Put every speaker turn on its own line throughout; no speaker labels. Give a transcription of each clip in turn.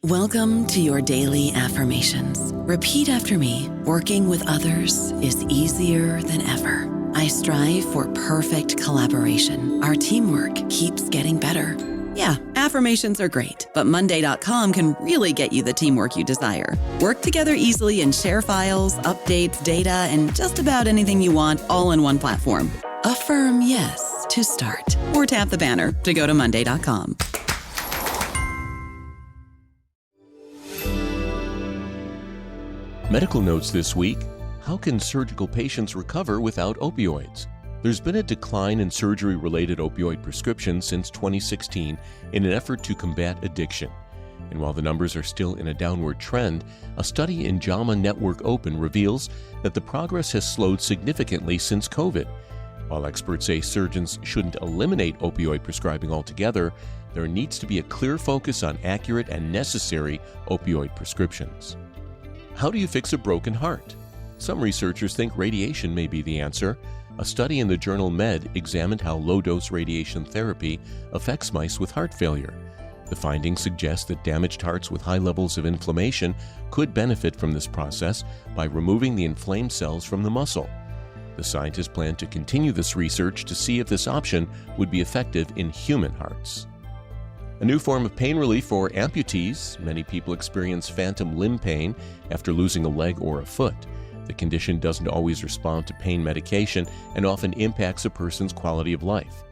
Welcome to your daily affirmations. Repeat after me. Working with others is easier than ever. I strive for perfect collaboration. Our teamwork keeps getting better. Yeah, affirmations are great, but Monday.com can really get you the teamwork you desire. Work together easily and share files, updates, data, and just about anything you want all in one platform. Affirm yes to start, or tap the banner to go to Monday.com.
Medical notes this week: how can surgical patients recover without opioids? There's been a decline in surgery-related opioid prescriptions since 2016 in an effort to combat addiction. And while the numbers are still in a downward trend, a study in JAMA Network Open reveals that the progress has slowed significantly since COVID. While experts say surgeons shouldn't eliminate opioid prescribing altogether, there needs to be a clear focus on accurate and necessary opioid prescriptions. How do you fix a broken heart? Some researchers think radiation may be the answer. A study in the journal Med examined how low-dose radiation therapy affects mice with heart failure. The findings suggest that damaged hearts with high levels of inflammation could benefit from this process by removing the inflamed cells from the muscle. The scientists plan to continue this research to see if this option would be effective in human hearts. A new form of pain relief for amputees. Many people experience phantom limb pain after losing a leg or a foot. The condition doesn't always respond to pain medication and often impacts a person's quality of life.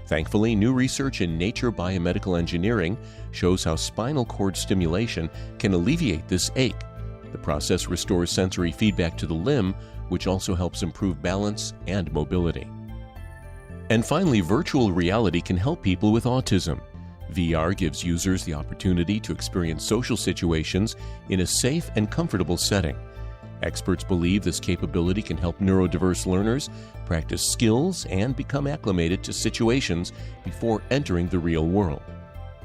Thankfully, new research in Nature Biomedical Engineering shows how spinal cord stimulation can alleviate this ache. The process restores sensory feedback to the limb, which also helps improve balance and mobility. And finally, virtual reality can help people with autism. VR gives users the opportunity to experience social situations in a safe and comfortable setting. Experts believe this capability can help neurodiverse learners practice skills and become acclimated to situations before entering the real world.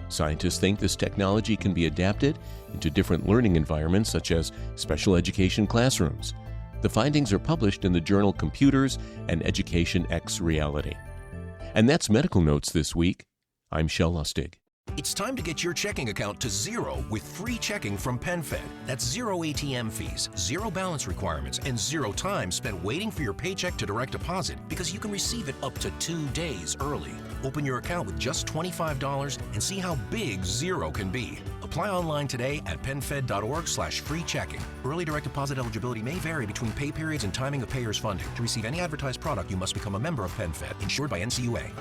Scientists think this technology can be adapted into different learning environments, such as special education classrooms. The findings are published in the journal Computers and Education X Reality. And that's Medical Notes this week. I'm Shel Lustig.
It's time to get your checking account to zero with free checking from PenFed. That's zero ATM fees, zero balance requirements, and zero time spent waiting for your paycheck to direct deposit, because you can receive it up to 2 days early. Open your account with just $25 and see how big zero can be. Apply online today at penfed.org/free checking. Early direct deposit eligibility may vary between pay periods and timing of payers' funding. To receive any advertised product, you must become a member of PenFed, insured by NCUA.